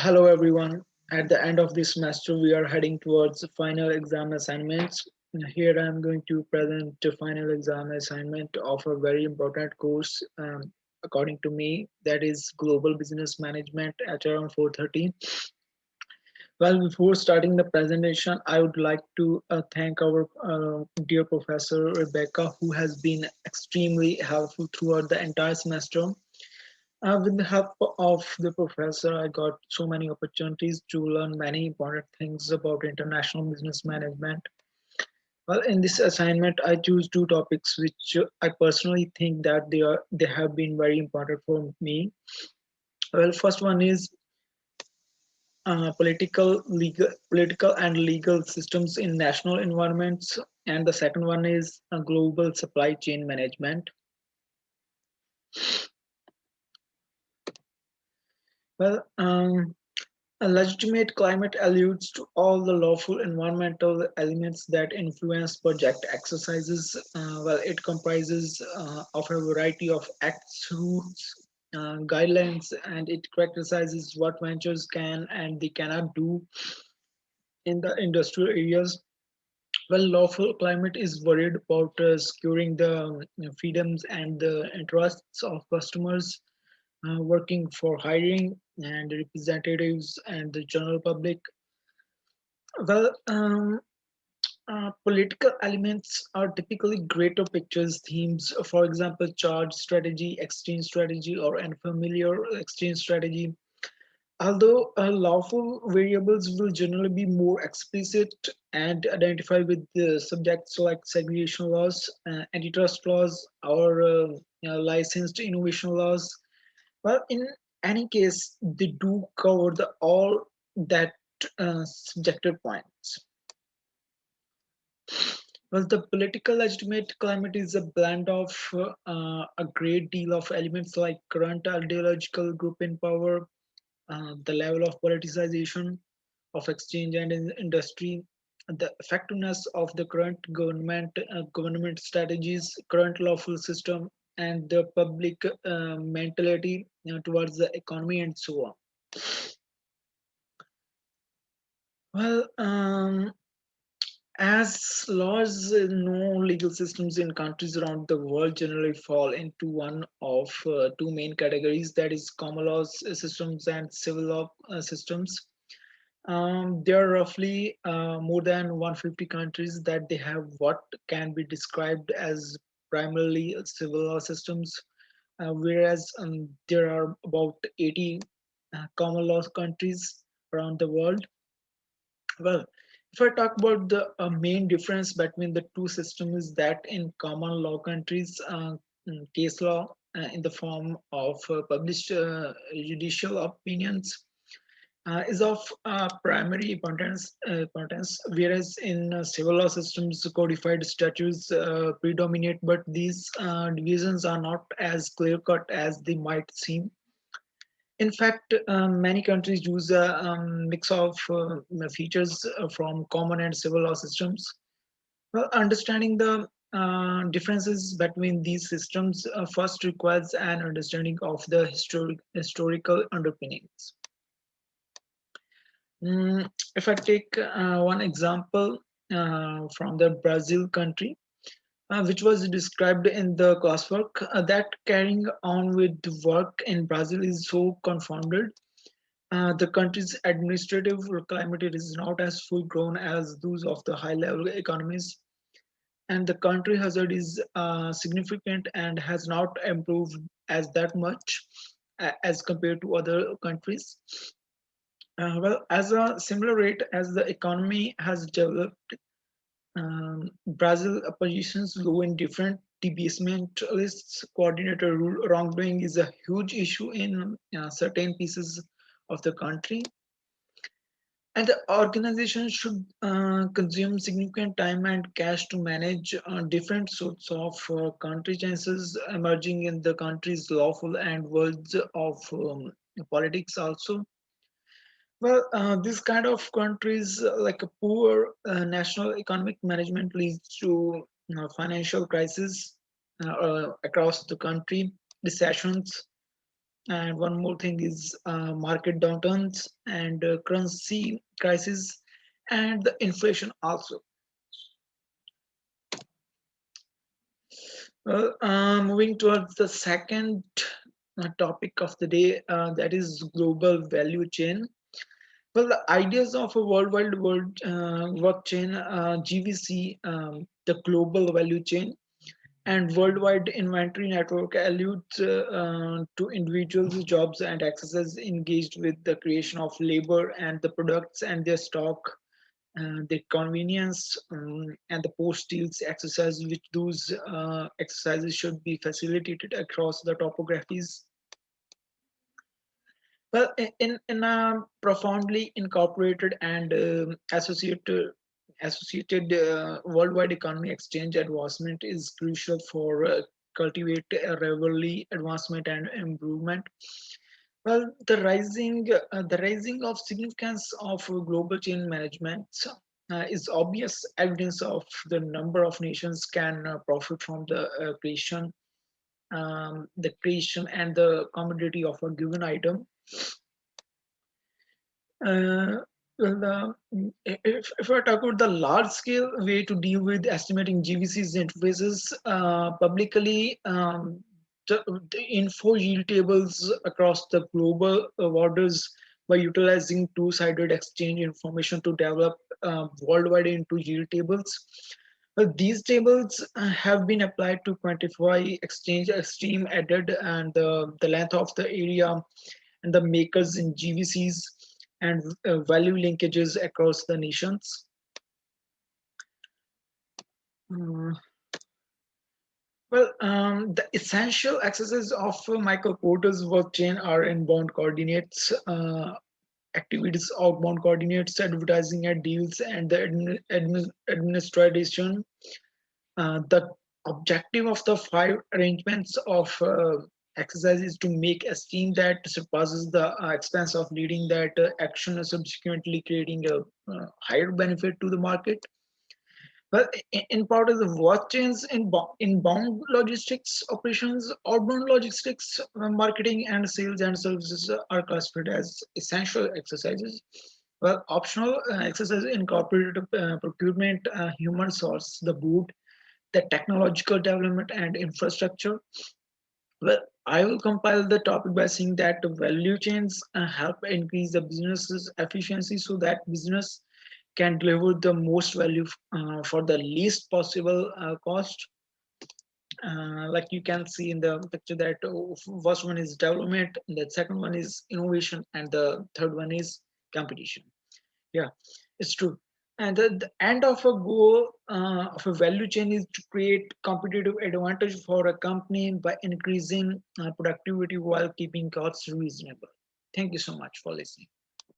Hello everyone. At the end of this semester, we are heading towards the final exam assignments. Here I am going to present the final exam assignment of a very important course, according to me, that is Global Business Management at around 4:30. Well, before starting the presentation, I would like to thank our dear professor Rebecca, who has been extremely helpful throughout the entire semester. With the help of the professor, I got so many opportunities to learn many important things about international business management. Well, in this assignment, I choose two topics which I personally think that they have been very important for me. Well, first one is political and legal systems in national environments, and the second one is global supply chain management. Well, a legitimate climate alludes to all the lawful environmental elements that influence project exercises. Well, it comprises of a variety of acts, rules, guidelines, and it characterizes what ventures can and they cannot do in the industrial areas. Well, lawful climate is worried about securing the freedoms and the interests of customers working for hiring and representatives and the general public. Well, political elements are typically greater pictures themes. For example, charge strategy, exchange strategy, or unfamiliar exchange strategy. Although lawful variables will generally be more explicit and identify with the subjects like segregation laws, antitrust laws, or licensed innovation laws. Well, in any case, they do cover the all that subjective points. Well, the political legitimate climate is a blend of a great deal of elements like current ideological group in power, the level of politicization of exchange and industry, the effectiveness of the current government strategies, current lawful system, and the public mentality towards the economy and so on. Well, as laws, no legal systems in countries around the world generally fall into one of two main categories, that is common laws systems and civil law systems. There are roughly more than 150 countries that they have what can be described as primarily civil law systems, whereas there are about 80 common law countries around the world. Well, if I talk about the main difference between the two systems is that in common law countries, case law in the form of published judicial opinions is of primary importance, whereas in civil law systems, codified statutes predominate, but these divisions are not as clear cut as they might seem. In fact, many countries use a mix of features from common and civil law systems. Well, understanding the differences between these systems first requires an understanding of the historical underpinnings. If I take one example from the Brazil country, which was described in the classwork, that carrying on with the work in Brazil is so confounded. The country's administrative climate is not as full grown as those of the high level economies, and the country hazard is significant and has not improved as that much as compared to other countries. Well, as a similar rate as the economy has developed, Brazil positions low in different debasement lists. Coordinator wrongdoing is a huge issue in certain pieces of the country, and the organization should consume significant time and cash to manage different sorts of contingencies emerging in the country's lawful and worlds of politics also. Well, this kind of countries like a poor national economic management leads to financial crisis across the country, recessions, and one more thing is market downturns and currency crisis and the inflation also. Well, moving towards the second topic of the day, that is global value chain. Well, the ideas of a world chain, GVC, the global value chain, and worldwide inventory network alludes to individuals, jobs, and accesses engaged with the creation of labor and the products and their stock, the convenience and the post deals exercise, which those exercises should be facilitated across the topographies. Well, in a profoundly incorporated and associated worldwide economy, exchange advancement is crucial for cultivate a rivalry advancement and improvement. Well, the rising of significance of global chain management is obvious evidence of the number of nations can profit from the creation and the commodity of a given item. Uh, if I talk about the large scale way to deal with estimating GVC's interfaces publicly, the info yield tables across the global borders by utilizing two-sided exchange information to develop worldwide into yield tables. These tables have been applied to quantify exchange stream added and the length of the area and the makers in GVCs and value linkages across the nations. Uh, the essential accesses of Michael Porter's work chain are inbound coordinates, activities, outbound coordinates, advertising at deals, and the administration. The objective of the five arrangements of exercise is to make a scheme that surpasses the expense of leading that action, subsequently creating a higher benefit to the market. Well, in part of the work chains in inbound logistics operations, outbound logistics, marketing and sales and services are classified as essential exercises. Well, optional exercises incorporate procurement, human source, the boot, the technological development and infrastructure. Well, I will compile the topic by saying that the value chains help increase the business's efficiency so that business can deliver the most value for the least possible cost. Like you can see in the picture that first one is development, the second one is innovation, and the third one is competition. Yeah, it's true. And the end of a goal of a value chain is to create competitive advantage for a company by increasing productivity while keeping costs reasonable. Thank you so much for listening.